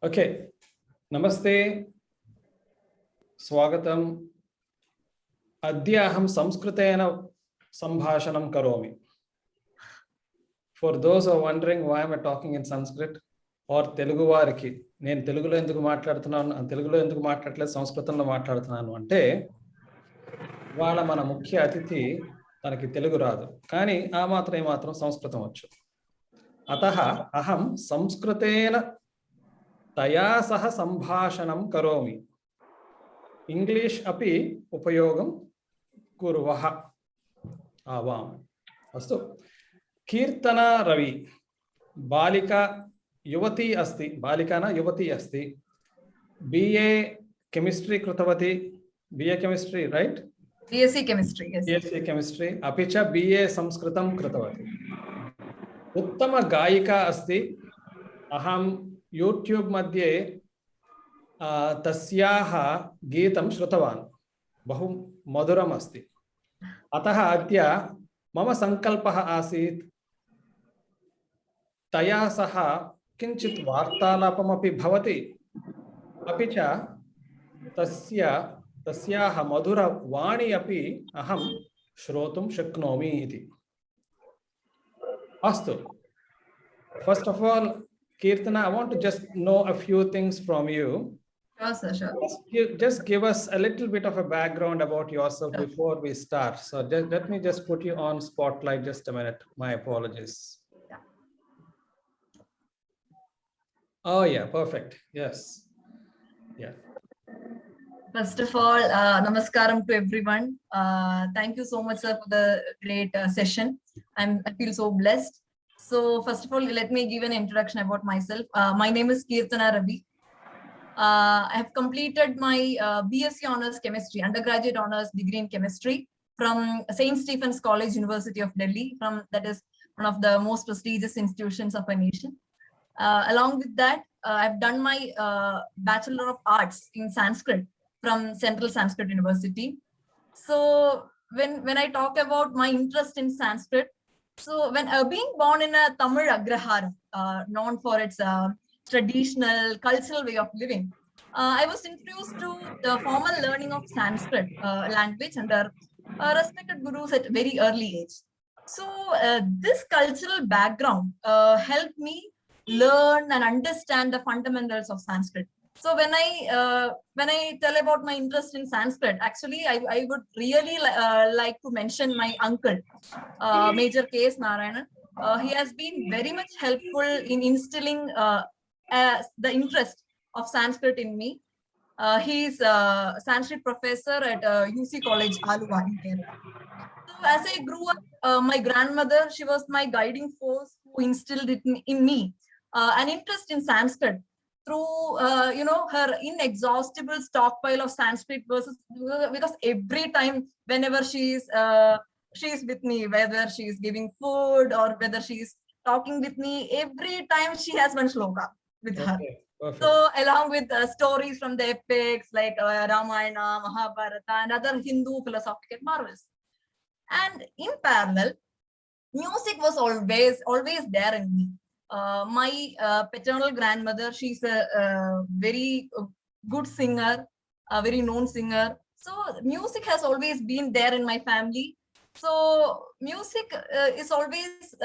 Okay, namaste, swagatam. Adya aham Sanskritena sambhashanam karomi. For those who are wondering why am I talking in Sanskrit or Telugu variki, నేను తెలుగులో ఎందుకు మాట్లాడుతున్నాను, తెలుగులో ఎందుకు మాట్లాడట్లేదు, సంస్కృతంలో మాట్లాడుతున్నాను అంటే వాళ్ళ మన ముఖ్య అతిథి తనకి తెలుగు రాదు, కానీ ఆ మాత్రం ఏమాత్రం సంస్కృతం వచ్చు. అతః అహం సంస్కృతేన తయా సహ సంభాషణం కరోమి. ఇంగ్లీష్ అపి ఉపయోగం కుర్వః ఆవాం. అస్తు. కీర్తనా రవి బాలికా युवती अस्ति, बालिका न युवती अस्ति. BA केमिस्ट्री कृतवती, BA chemistry right, BSc chemistry, yes. BSc chemistry अपि च BA संस्कृतं कृतवती. उत्तम गायिका अस्ति. अहं यूट्यूब मध्ये तस्याः गीतं श्रुतवान्, बहु मधुरम् अस्ति. अतः अद्य मम संकल्पः आसीत् तया सह किंचित वार्तालापमपि भवति, अपि च तस्याः मधुरवाणी अपि अहं श्रोतुं शक्नोमि इति. अस्तु. First of all, Keertana, I want to just know a few things from you. Sure, sir, sure. Just give us a little bit of a background about yourself before we start. So let me just put you on spotlight just a minute. My apologies. Oh yeah, perfect. Yes. Yeah. First of all, namaskaram to everyone. Thank you so much, sir, for the great session. I feel so blessed. So first of all, let me give an introduction about myself. My name is Keertana Ravi. I have completed my BSc Honours Chemistry, undergraduate honours degree in chemistry from St. Stephen's College, University of Delhi. That is one of the most prestigious institutions of our nation. Along with that, I've done my Bachelor of Arts in Sanskrit from Central Sanskrit University. So when I talk about my interest in Sanskrit, so when being born in a Tamil Agrahara, known for its traditional cultural way of living, I was introduced to the formal learning of Sanskrit language under respected gurus at very early age. So this cultural background helped me learn and understand the fundamentals of Sanskrit. So when I tell about my interest in Sanskrit, actually I would really like to mention my uncle, Major K.S. Narayanan. He has been very much helpful in instilling the interest of Sanskrit in me. He is a Sanskrit professor at UC College, Aluva in Kerala. So as I grew up, my grandmother, she was my guiding force who instilled it in me. An interest in Sanskrit through her inexhaustible stockpile of Sanskrit verses, because every time whenever she's with me, whether she's giving food or whether she's talking with me, every time she has one shloka with her. Perfect. So along with stories from the epics like Ramayana, Mahabharata and other Hindu philosophical marvels. And in parallel, music was always there in me. My paternal grandmother, she's a very good singer, a very known singer. So music has always been there in my family. So music is always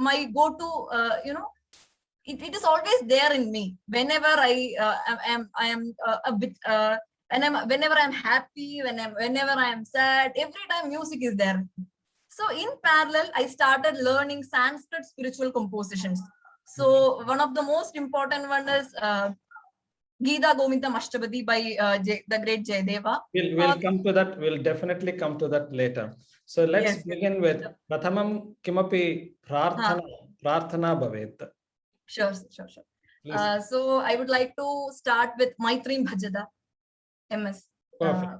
my go-to, it is always there in me. Whenever I am a bit, whenever I'm happy, whenever I'm sad, every time music is there. So in parallel, I started learning Sanskrit spiritual compositions. So one of the most important one is Gita Govindam Ashtapadi by the great Jayadeva. We'll come to that. We'll definitely come to that later. So let's begin with Prathamam Kimapi Prarthana Bhavet. Sure. So I would like to start with Maitrim Bhajada, MS. Perfect.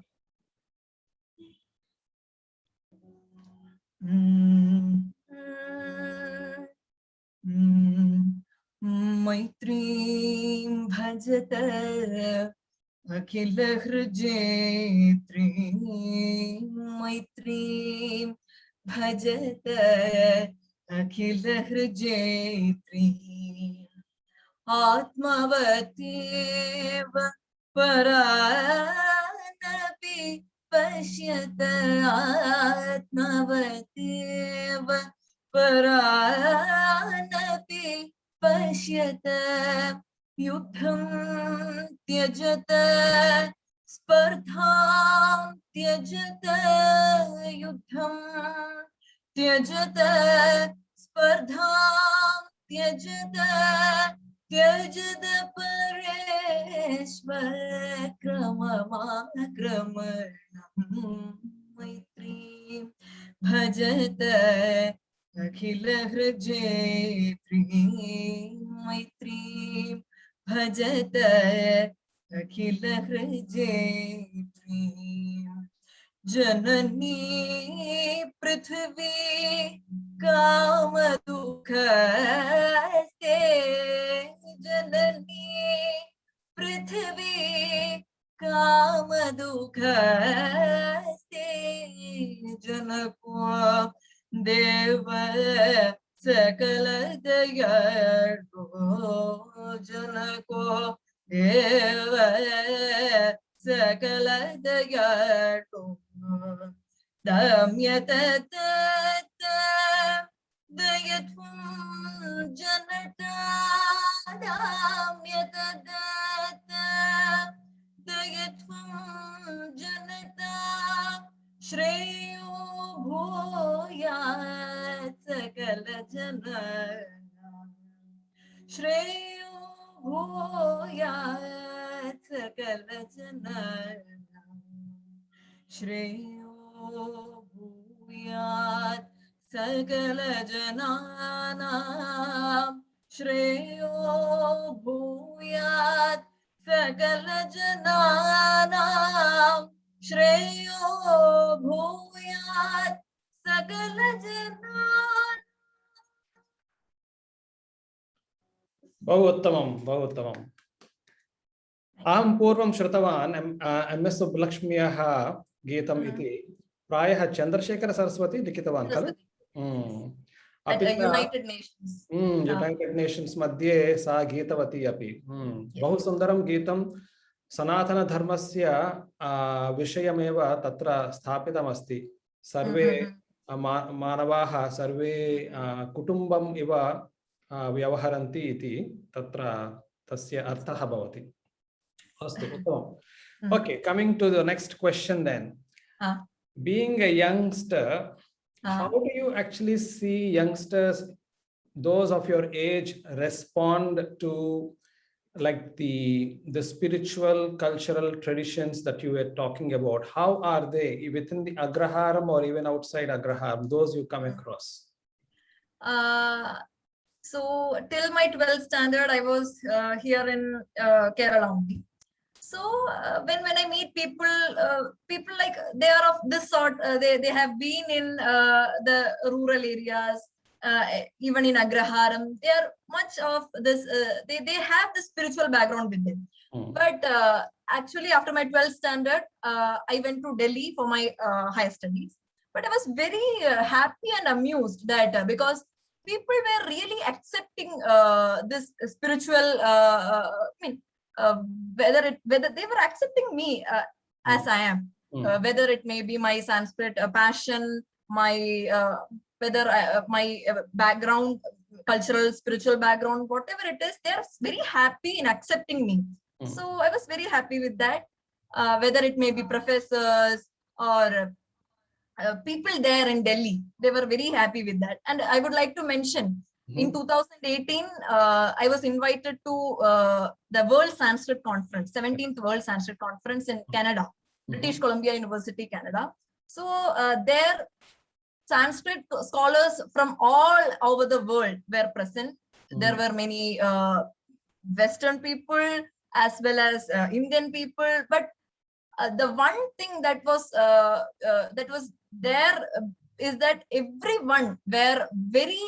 Maitrim bhajata akhila hrijayatri, Maitrim bhajata akhila hrijayatri, आत्मवत्येव परानपि पश्यत आत्मवत्येव परानपि पश्यत युद्धं त्यजत स्पर्धां त्यजत युद्धं त्यजत स्पर्धां त्यजत त्यजत परेश्वर क्रममाक्रमणं मैत्रीं भजत अखिल हृजयत्रीं मैत्रीं भजत अखिल हृजयत्रीं जननी पृथ्वी कामदुःखस्ते जननी पृथ्वी कामदुःखस्ते जनको देव सकल दयाळु जनको देव सकल दयाळु दम्यत दयत्वं जनता दम्यत दयत्वं जनता श्रेयो भूयात् सकल जना श्रेयो भूयात् सकल जना श्रेयो भूयात् सकल जनानां श्रेयो भूयात् सकल जनानां श्रेयो भूयात् सकल जनानां. बहु उत्तमं, बहु उत्तमम्. अहं पूर्वं श्रुतवान् एम्.एस्. सुब्बलक्ष्म्याः गीतम् इति प्रायः चन्द्रशेखर सरस्वती लिखितवान् खलु? United Nations. यूनैटेड् नेशन्स् मध्ये सा गीतवती अपि. बहु सुन्दरं गीतं. सनातनधर्मस्य विषयमेव तत्र स्थापितमस्ति. सर्वे मानवाः सर्वे कुटुम्बम् इव व्यवहरन्ति इति तत्र तस्य अर्थः भवति. अस्तु, उत्तमम्. Okay, coming to the next question then. Being a youngster, how do you actually see youngsters, those of your age, respond to like the spiritual cultural traditions that you were talking about? How are they within the Agraharam or even outside Agraharam, those you come across? So till my 12th standard, I was here in Kerala only. So when I meet people, people like they are of this sort, they have been in the rural areas, even in Agraharam. They are much of this. They have the spiritual background with them. But actually, after my 12th standard, I went to Delhi for my higher studies. But I was very happy and amused that because people were really accepting this spiritual. Whether they were accepting me as I am, whether it may be my Sanskrit passion, my my background, cultural, spiritual background, whatever it is, they are very happy in accepting me. So I was very happy with that. Whether it may be professors or people there in Delhi, they were very happy with that. And I would like to mention, in 2018, I was invited to the World Sanskrit Conference, 17th World Sanskrit Conference in Canada, British Columbia University, Canada. So there, Sanskrit scholars from all over the world were present. There were many Western people as well as Indian people. But the one thing that was there is that everyone were very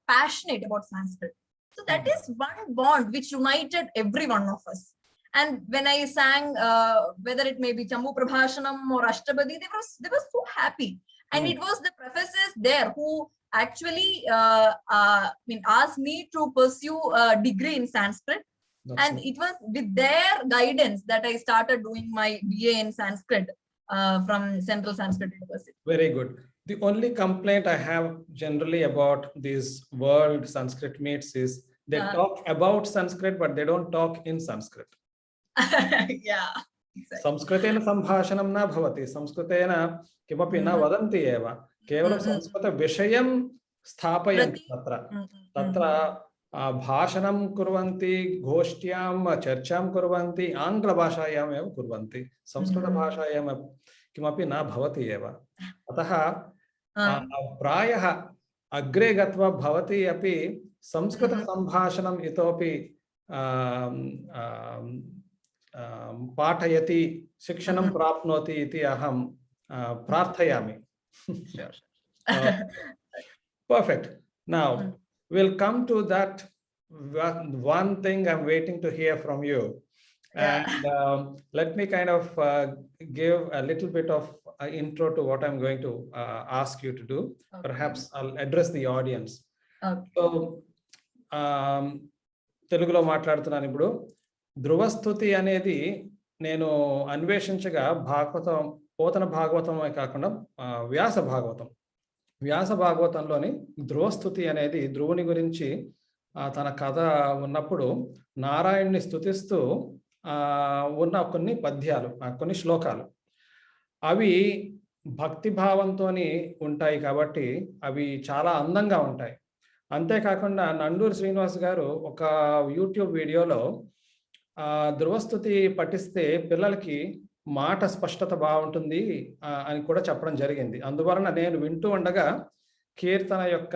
passionate about Sanskrit. So that is one bond which united every one of us. And when I sang, whether it may be Chambu Prabhashanam or Ashtapadi, they were so happy. And it was the professors there who actually asked me to pursue a degree in Sanskrit. And it was with their guidance that I started doing my BA in Sanskrit from Central Sanskrit University. Very good. The only complaint I have generally about these world Sanskrit meets is they talk about Sanskrit, but they don't talk in Sanskrit. Yeah. Exactly. संस्कृतेन सम्भाषणं न भवति, संस्कृतेन किमपि न वदन्ति एव, केवलं संस्कृतविषयं स्थापयन्ति तत्र भाषणं कुर्वन्ति, गोष्ठ्यां चर्चां कुर्वन्ति, आङ्ग्लभाषायाम् एव कुर्वन्ति, संस्कृतभाषायां किमपि न भवति एव। अतः प्रायः अग्रे गत्वा भवति अपि संस्कृतसम्भाषणम् इतोपि पाठयति, शिक्षणं प्राप्नोति इति अहं प्रार्थयामि। Perfect. Now we'll come to that one thing I'm waiting to hear from you. And let me kind of give a little bit of intro to what I'm going to ask you to do. Perhaps I'll address the audience. So Telugulo మాట్లాడుతున్నాను ఇప్పుడు. ధ్రువ స్తుతి అనేది నేను అన్వేషించగా భాగవతం, పోతన భాగవతమే కాకుండా వ్యాస భాగవతంలోని ధ్రువ స్తుతి అనేది ధ్రువుని గురించి తన కథ ఉన్నప్పుడు నారాయణుని స్తుతిస్తూ ఉన్న కొన్ని పద్యాలు, కొన్ని శ్లోకాలు, అవి భక్తి భావంతో ఉంటాయి కాబట్టి అవి చాలా అందంగా ఉంటాయి. అంతేకాకుండా నండూరి శ్రీనివాస్ గారు ఒక యూట్యూబ్ వీడియోలో ధ్రువస్తుతి పఠిస్తే పిల్లలకి మాట స్పష్టత బాగుంటుంది అని కూడా చెప్పడం జరిగింది. అందువలన నేను వింటూ ఉండగా కీర్తన యొక్క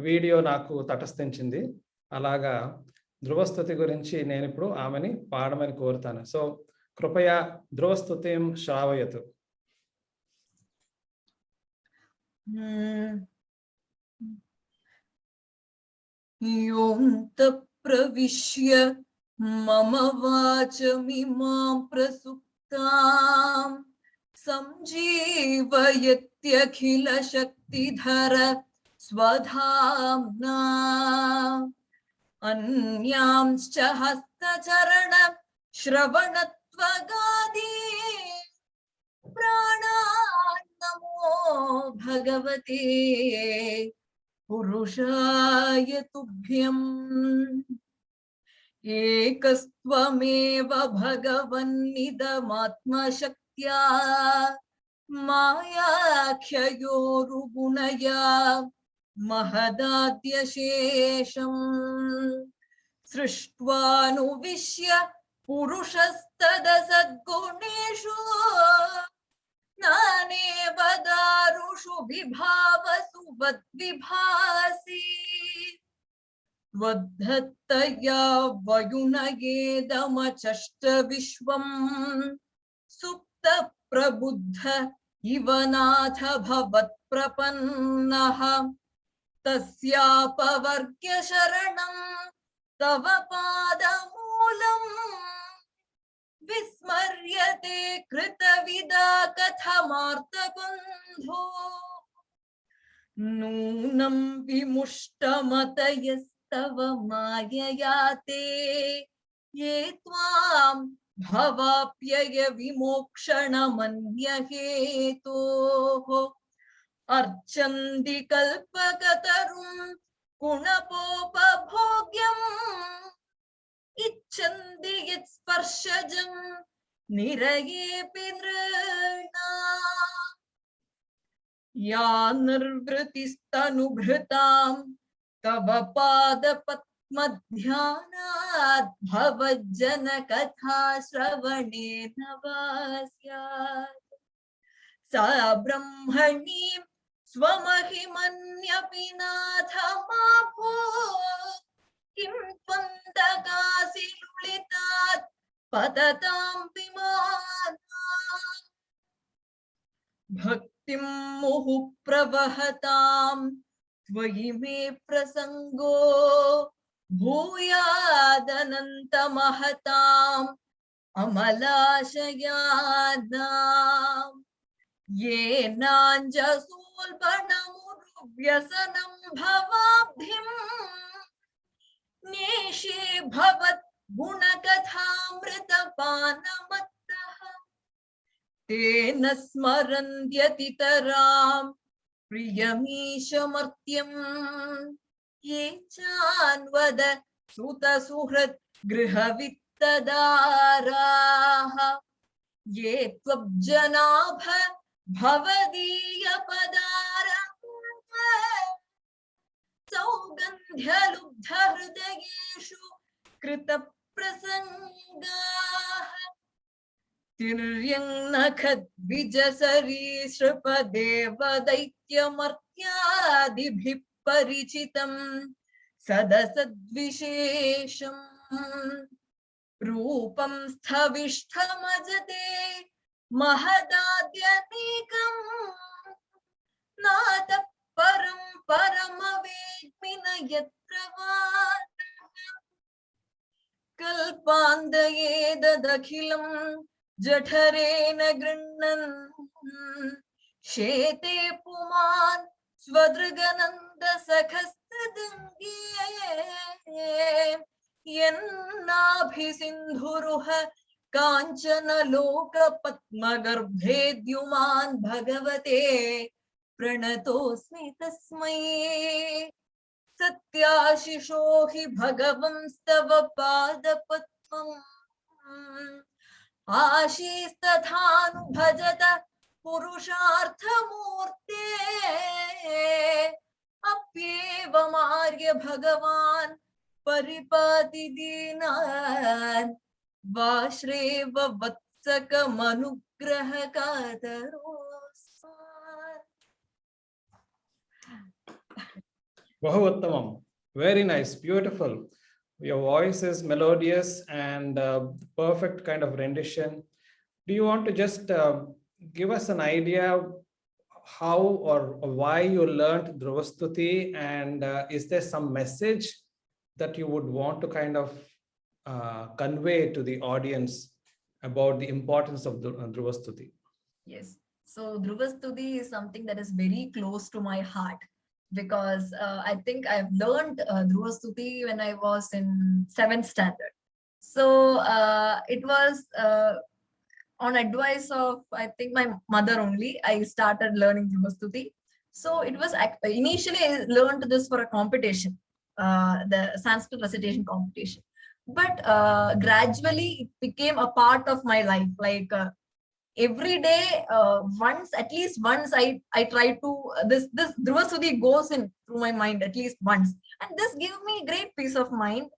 వీడియో నాకు తటస్థించింది. అలాగా ధ్రువస్తుతి గురించి నేను ఇప్పుడు ఆమెని పాడమని కోరుతాను. సో కృపయా ధ్రువస్తుతిం శ్రావయతు. యోంత ప్రవిశ్య మమ వాచమిమాం ప్రసుప్తాం సంజీవయత్యఖిల శక్తిధర స్వధామ్నా అన్యాంశ్చ హస్తచరణ శ్రవణత్వగాది ప్రాణాన్నమో భగవతే పురుషాయ తుభ్యం. ఏకస్త్వమేవ భగవన్నిదమాత్మశక్త్యా మాయాఖ్యయోరుగుణయా మహదాద్యశేషం సృష్ట్వానువిశ్య పురుషస్తదసద్గుణేషు నానేవ దారుషు విభావసు వద్విభాసి వద్ధత్తయా వయునయేదమచష్ట విశ్వం సుప్త ప్రబుద్ధ ఇవ నాథ భవత్ప్రపన్నః తస్యాపవర్గ్య శరణం తవ పాదమూలం విస్మర్యతే కృతవిదా కథమార్తబంధో నూనం విముష్టమతయస్తవ మాయయాతే ఏ త్వాం భవాప్యయ విమోక్షణమన్యహేతోః అర్చంది కల్పకతరుం గుణపోపభోగ్యం ఇచ్ఛంది యత్స్పర్శజం నిరయేపి నృణా యా నిర్వృతిస్తనుభృతాం తవ పాదపద్మధ్యానాత్ భవజ్జన కథా శ్రవణేన వా స్యాత్ సా బ్రహ్మణీం స్వమహిమన్యపి నాథ మా భూత్ కిం త్వం దగాసి లుళితాత్ పతతాం విమానా భక్తిం ముహు ప్రవహతాం త్వయి మే ప్రసంగో భూయాదనంత మహతాం అమలాశయానాం ఏనాంజసూల్బణమురు व्यसनं भवाब्धिं नेशे भवत् गुणकथामृतपानमत्तः तेन स्मरन्त्यतितराम् प्रियमीशमर्त्यं ये चान्वद सुतसुहृत् गृहवित्तदाराः ये त्वब्जनाभ भवदीयपदारः सौगन्ध्यलुब्धहृदयेषु कृतप्रसङ्गाः तिर्यङ्नखद्विजसरीसृपदेवदैत्यमर्त्यादिभिः परिचितम् सदसद्विशेषम् रूपं स्थविष्ठमजते महदाद्यनेकम् नातः परं परमवेद्मि न यत्र वा कल्पान्दयेदखिलं जठरेण गृह्णन् शेते पुमान् स्वदृगनन्दसखस्तदङ्गे यन्नाभिसिन्धुरुह काञ्चन लोकपद्मगर्भेद्युमान् भगवते प्रणतोऽस्मि तस्मै सत्याशिषो हि भगवंस्तव पादपद्मम् आशीस्तथानुभजत पुरुषार्थमूर्ते अप्येवमार्य भगवान् परिपाति दीनान् वाश्रेव वत्सकमनुग्रहकातरोऽस्मान्. Bahuttamam. Very nice, beautiful. Your voice is melodious and perfect kind of rendition. Do you want to just give us an idea how or why you learned Dhruva Stuti, and is there some message that you would want to kind of convey to the audience about the importance of Dhruva Stuti? Yes. So Dhruva Stuti is something that is very close to my heart, because I think I've learned Dhruva Stuti when I was in 7th standard. So it was on advice of, I think, my mother only, I started learning Dhruva Stuti. So it was initially I learned this for a competition, the Sanskrit recitation competition. But gradually it became a part of my life. Like every day, at least once, I try to this Dhruva Stuti goes in through my mind at least once, and this gives me great peace of mind.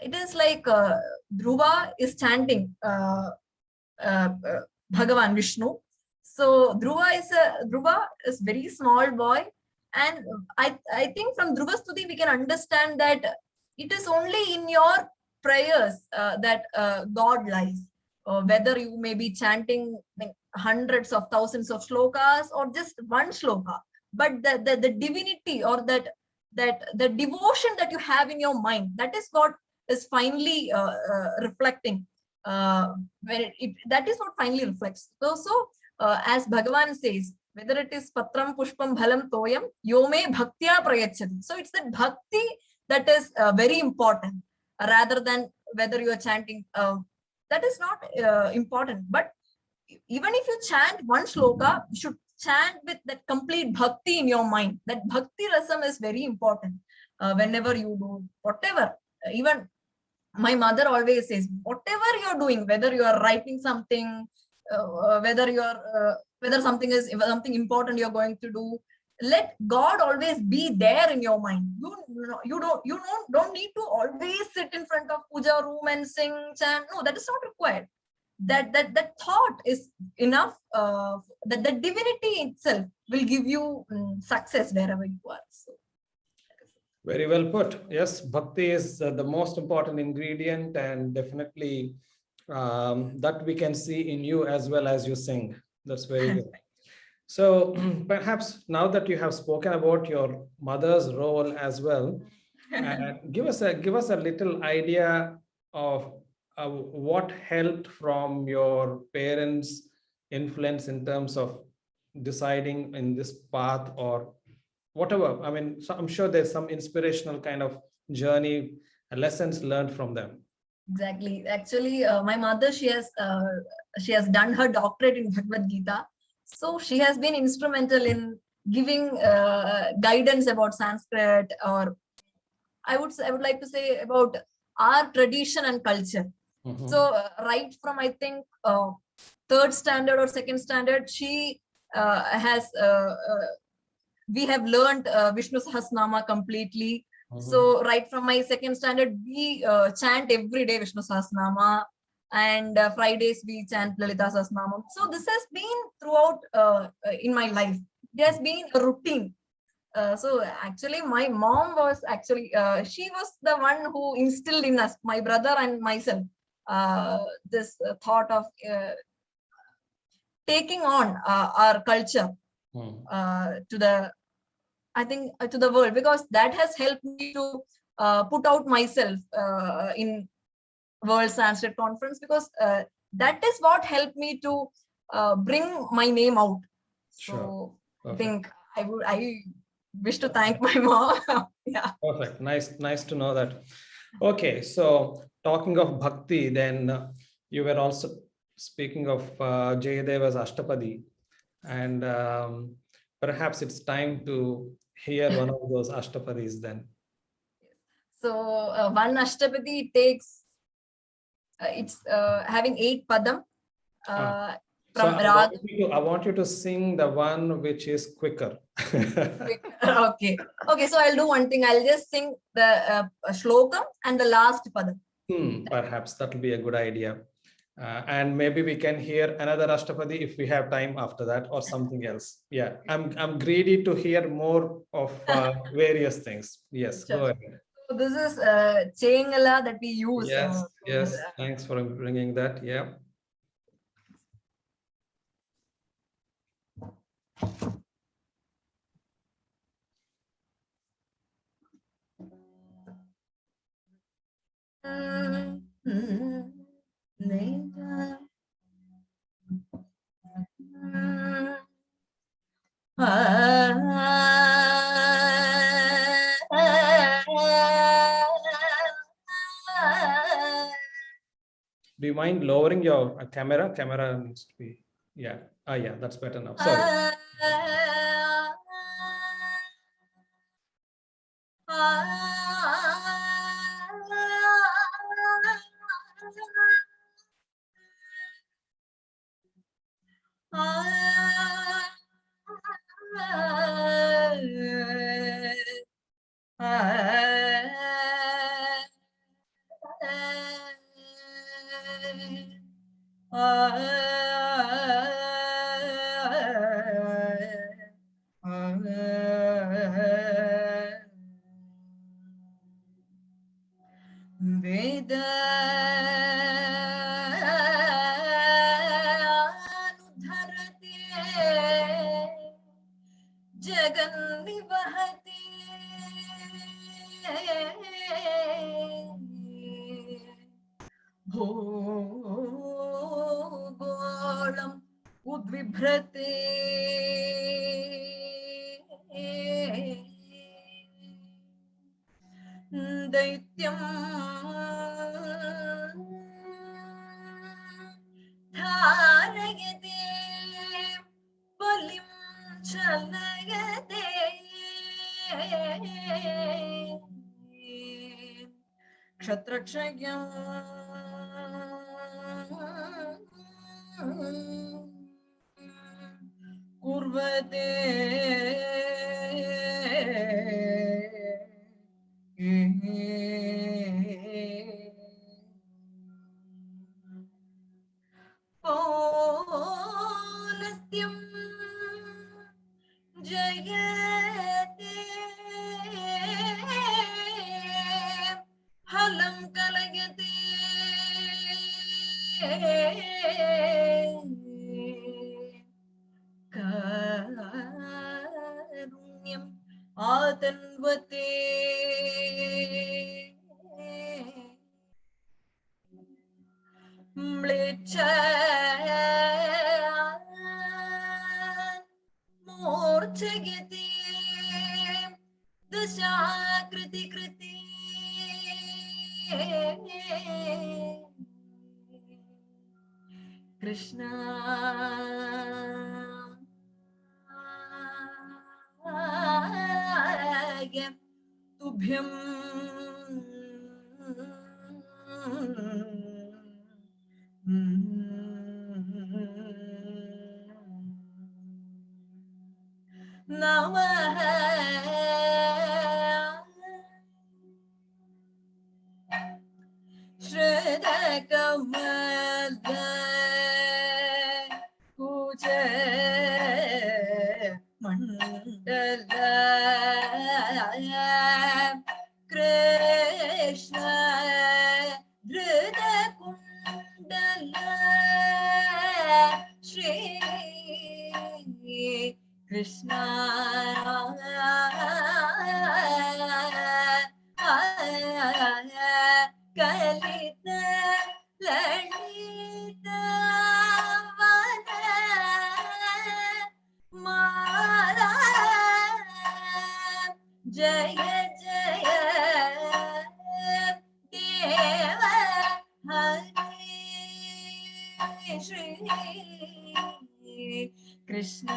It is like Dhruva is chanting Bhagavan Vishnu. So Dhruva is very small boy, and I think from Dhruva Stuti we can understand that it is only in your prayers that God lies. Whether you may be chanting hundreds of thousands of shlokas or just one shloka, but the divinity or that the devotion that you have in your mind, that is what is finally reflecting. That is what finally reflects. So as Bhagavan says, whether it is patram pushpam bhalam toyam yome bhaktya prayachati. So it's that bhakti that is very important, rather than whether you are chanting. That is not important. But even if you chant one shloka, you should chant with that complete bhakti in your mind. That bhakti rasam is very important whenever you do whatever. Even my mother always says, whatever you're doing, whether you are writing something, whether something important you're going to do, let God always be there in your mind. You don't need to always sit in front of puja room and sing, chant. No, that is not required. That thought is enough. That the divinity itself will give you success wherever you are. So, very well put. Yes, bhakti is the most important ingredient, and definitely that we can see in you as well as you sing. That's very good. So perhaps now that you have spoken about your mother's role as well, give us a little idea of what helped from your parents' influence in terms of deciding in this path or whatever? I mean, so I'm sure there's some inspirational kind of journey, lessons learned from them. Exactly. Actually, my mother, she has done her doctorate in Bhagavad Gita. So she has been instrumental in giving guidance about Sanskrit, or I would like to say about our tradition and culture. Mhm. So right from, I think, third standard or second standard, she has we have learned Vishnu Sahasranama completely. So right from my second standard, we chant every day Vishnu Sahasranama, and Fridays we chant Lalita Sahasranama. So this has been throughout in my life. It has been a routine. So actually, my mom was actually she was the one who instilled in us, my brother and myself, this thought of taking on our culture to the, I think, to the world, because that has helped me to put out myself in World Sanskrit Conference, because that is what helped me to bring my name out. So Sure. I think I wish to thank my mom. Yeah. Perfect. Nice to know that. Okay, so talking of Bhakti, then you were also speaking of Jayadeva's Ashtapadi, and perhaps it's time to hear one of those Ashtapadis then. So one Ashtapadi takes, it's having 8 padam. So From I want you to sing the one which is quicker. Okay. So I'll do one thing. I'll just sing the shloka and the last padam. Perhaps that will be a good idea. And maybe we can hear another Ashtapadi if we have time after that, or something else. Yeah, I'm greedy to hear more of various things. Yes, Sure. go ahead. So this is Chengala that we use. Yes. Thanks for bringing that. Yeah. Do you mind lowering your camera? Camera needs to be, yeah. Yeah, that's better now. Sorry. Bhogolam udvibhrate Daityam dharayate balim chalayate kshatrakshayam kurvate Polastyam jayate halam kalayate karunyam atanvate mlecha जगति दशाकृति कृति कृष्णा तुभ्यं नमः श्रुतकमल कुच मंडल कृष्ण धृत कुंडल Shri Krishna कलित Lalit one माला जय जय देव हरि श्री कृष्ण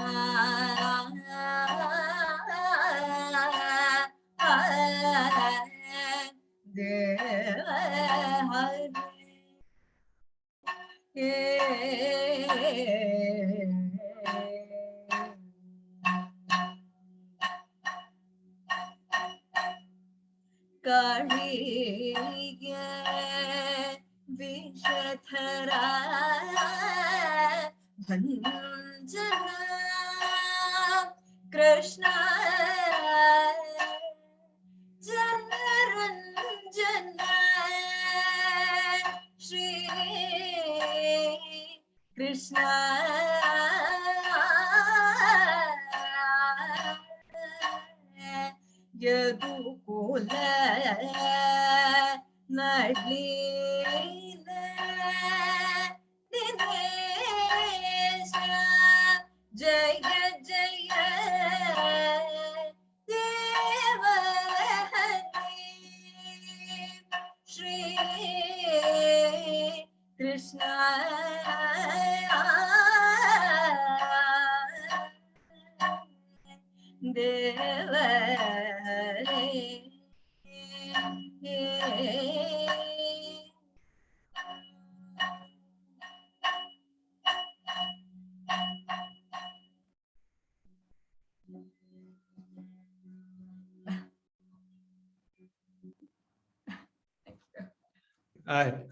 देव हरि कालिय विषधरा भंजना कृष्ण जनरंजन श्री कृष्ण यदुकुल नलिन दिनेश जय जय देव हरि श्री कृष्ण देव Hari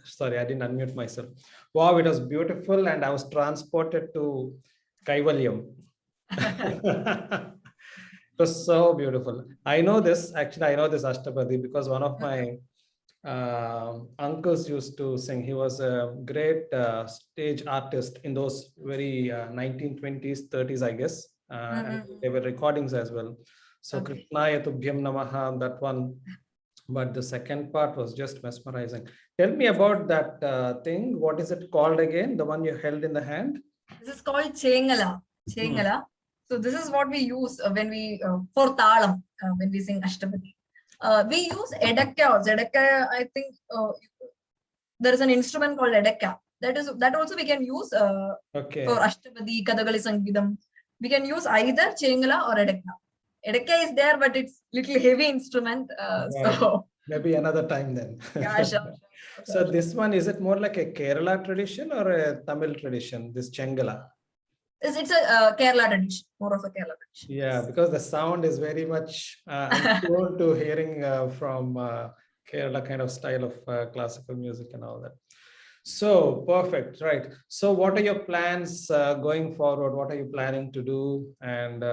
Sorry, I didn't unmute myself. Wow, it was beautiful, and I was transported to Kaivalyam. It was so beautiful. I know this ashtapadi because one of my uncles used to sing. He was a great stage artist in those very 1920s, 30s, I guess. And there were recordings as well. So Okay. Krishnaya Tubhyam Namaha, that one. But the second part was just mesmerizing. Tell me about that thing. What is it called again? The one you held in the hand? This is called Chengala. Chengala. So this is what we use when we for talam when we sing ashtapadi. We use edakka also. Edakka, I think there is an instrument called edakka. That also we can use Okay. for ashtapadi, Kathakali Sangeetam. We can use either Chengala or edakka. Edakka is there, but it's little heavy instrument. Right. So Maybe another time then. yeah, sure. So this one, is it more like a Kerala tradition or a Tamil tradition, this Chengala? It's a Kerala tradition, more of a Kerala tradition. Yeah, because the sound is very much, I'm prone to hearing from Kerala kind of style of classical music and all that. So perfect, right. So what are your plans going forward? What are you planning to do? And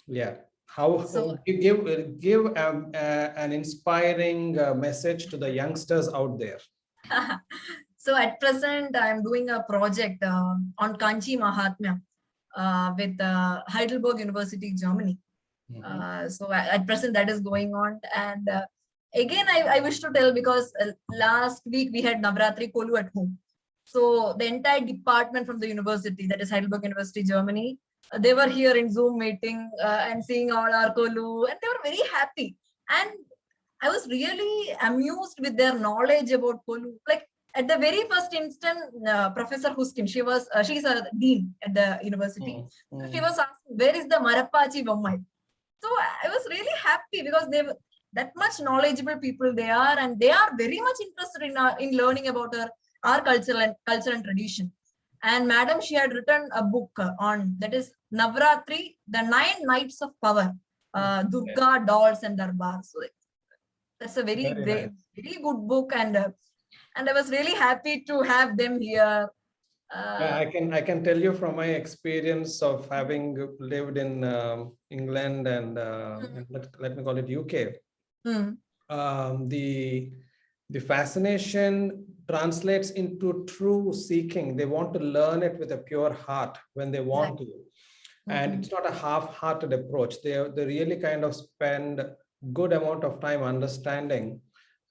yeah, how give an inspiring message to the youngsters out there. So at present, I'm doing a project on Kanchi Mahatmya with Heidelberg University, Germany. So at present, that is going on. And again, I wish to tell because last week we had Navratri Kolu at home. So the entire department from the university, that is Heidelberg University, Germany, they were here in Zoom meeting and seeing all our Kolu, and they were very happy. And I was really amused with their knowledge about Kolu. Like at the very first instant, Professor Huskim, she's a dean at the university. So she was asking, where is the Marappachi Bommai? So I was really happy because they were that much knowledgeable people they are, and they are very much interested in learning about our culture and tradition. And madam, she had written a book on, that is Navratri, the 9 nights of power, Durga, dolls and Darbar. So that's a very great, very good book, and I was really happy to have them here. Yeah, I can tell you from my experience of having lived in England and let me call it UK. The fascination translates into true seeking. They want to learn it with a pure heart when they want to, and it's not a half-hearted approach. They really kind of spend good amount of time understanding,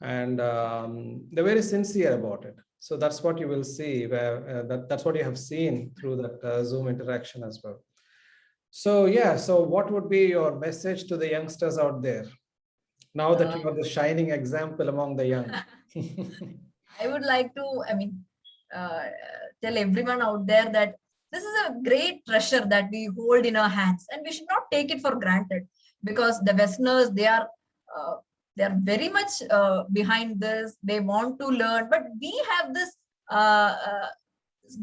and they're very sincere about it. So that's what you will see, where that's what you have seen through that Zoom interaction as well. So yeah, so what would be your message to the youngsters out there, now that you are the shining example among the young? I would like to, tell everyone out there that this is a great treasure that we hold in our hands, and we should not take it for granted, because the Westerners, they are very much behind this. They want to learn, but we have this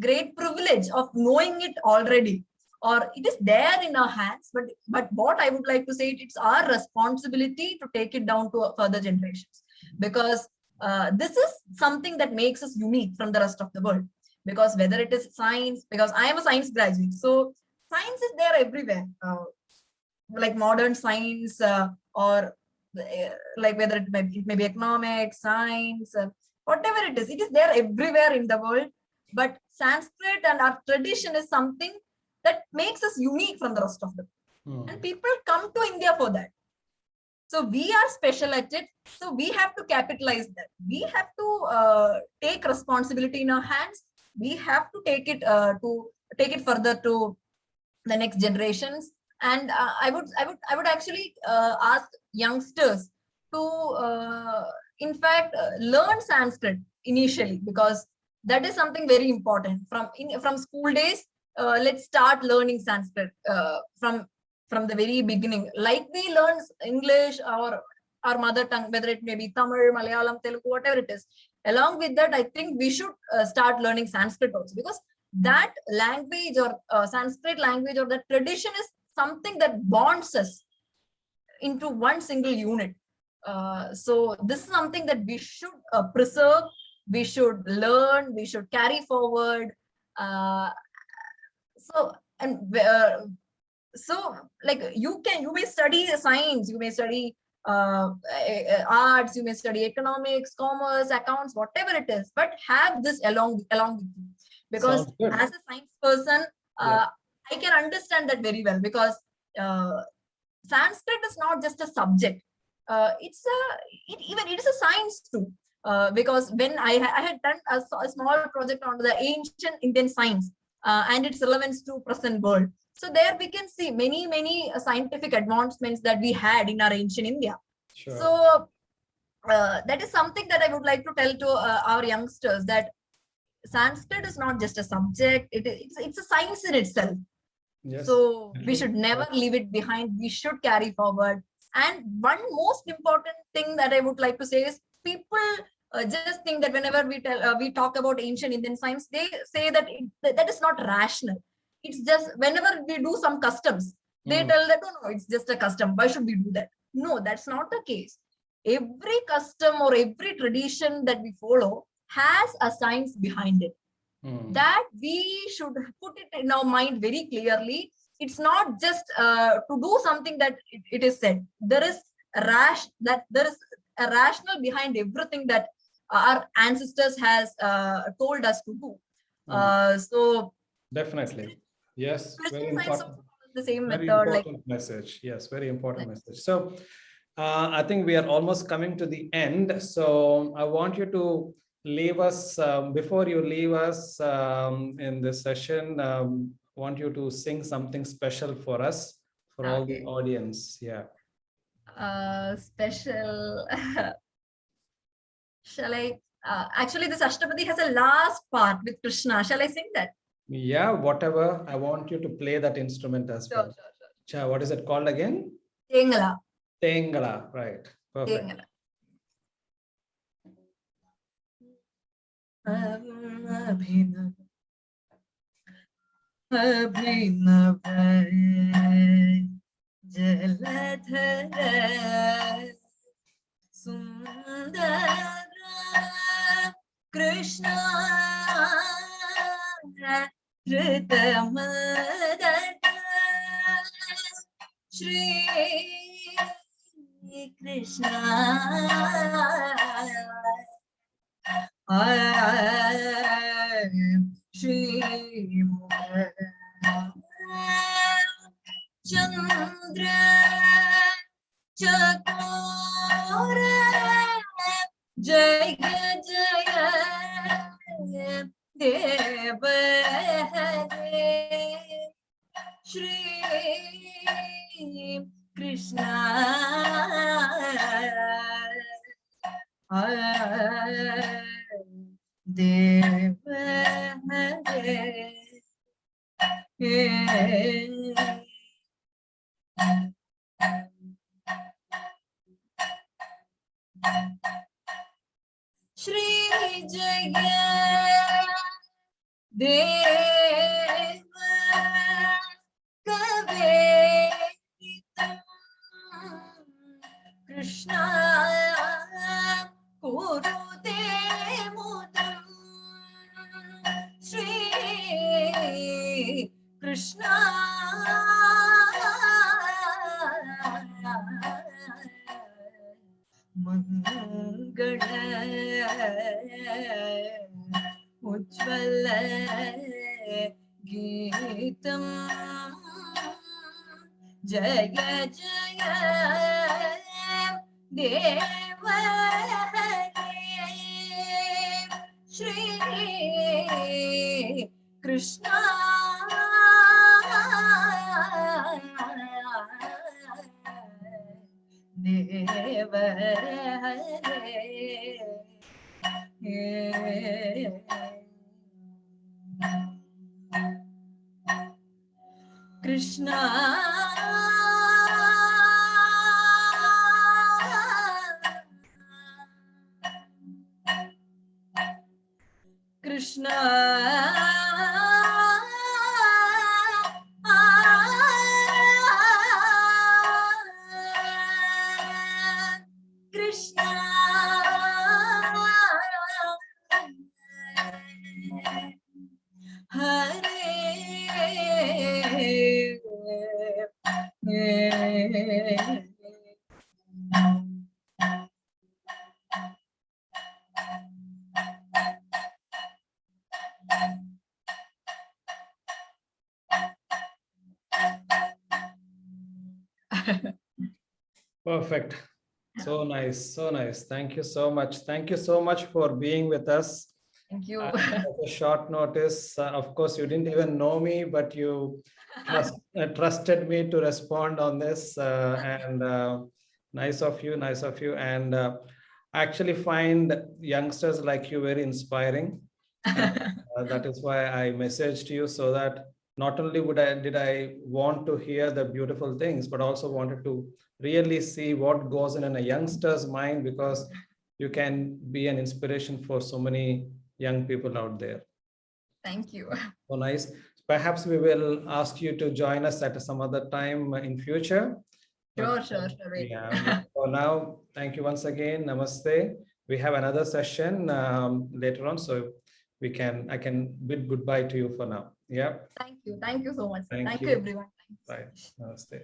great privilege of knowing it already, or it is there in our hands. But what I would like to say, it's our responsibility to take it down to further generations, because this is something that makes us unique from the rest of the world. Because whether it is science, because I am a science graduate, so science is there everywhere, like modern science, or like whether it may be economics, science, whatever it is there everywhere in the world. But Sanskrit and our tradition is something that makes us unique from the rest of the world. And people come to India for that. So we are special at it. So we have to capitalize that. We have to take responsibility in our hands. We have to take it further to the next generations. And I would actually ask youngsters to, in fact, learn Sanskrit initially, because that is something very important. From school days, let's start learning Sanskrit from the very beginning, like we learn English or our mother tongue, whether it may be Tamil, Malayalam, Telugu, whatever it is. Along with that, I think we should start learning Sanskrit also, because that language or Sanskrit language or the tradition is something that bonds us into one single unit. So this is something that we should preserve, we should learn, we should carry forward. So like you may study science, you may study arts, you may study economics, commerce, accounts, whatever it is, but have this along with you. Because as a science person, I can understand that very well, because Sanskrit is not just a subject. It is a science too. Because when I had done a small project on the ancient Indian science and its relevance to present world. So there we can see many scientific advancements that we had in our ancient India. Sure. So that is something that I would like to tell to our youngsters, that Sanskrit is not just a subject, it's a science in itself. Yes. So we should never leave it behind. We should carry forward. And one most important thing that I would like to say is, people just think that whenever we talk about ancient Indian science, they say that that is not rational. It's just whenever we do some customs, they tell that, no, it's just a custom. Why should we do that? No, that's not the case. Every custom or every tradition that we follow has a science behind it. That we should put it in our mind very clearly. It's not just to do something that it is said. There is a rational behind everything that our ancestors has told us to do. So definitely, yes, very important. The same very method, important message. Yes, very important message. So I think we are almost coming to the end. So I want you to leave us, before you leave us in this session, want you to sing something special for us, for all the audience. Yeah. Special. Shall I? Actually, this ashtapadi has a last part with Krishna. Shall I sing that? Yeah, whatever. I want you to play that instrument as well. Sure. What is it called again? Tengala. Tengala, right. Perfect. Tengala. Abhinav Jaladhara Sundara Krishna Ritamadata Shri Krishna Shri Chandra Chakora Jaya Jaya Deva Shri Krishna Deva Shri Jaya Deva Kavita Krishna Kurute Mudam Shri Krishna Mangala Ujjvala Geetam Jaya Jaya Deva Shri Krishna Deva Krishna Krishna Krishna Hare Perfect. So nice. So nice. Thank you so much. Thank you so much for being with us. Thank you. At a short notice, of course, you didn't even know me, but you trusted me to respond on this. Nice of you, nice of you. And I actually find youngsters like you very inspiring. That is why I messaged you, so that not only did I want to hear the beautiful things, but also wanted to really see what goes in a youngster's mind, because you can be an inspiration for so many young people out there. Thank you. So nice. Perhaps we will ask you to join us at some other time in future. Sure. Yeah. For now, thank you once again. Namaste. We have another session later on, so I can bid goodbye to you for now. Yeah. Thank you so much. Thank Thank you. you everyone. Bye. Namaste.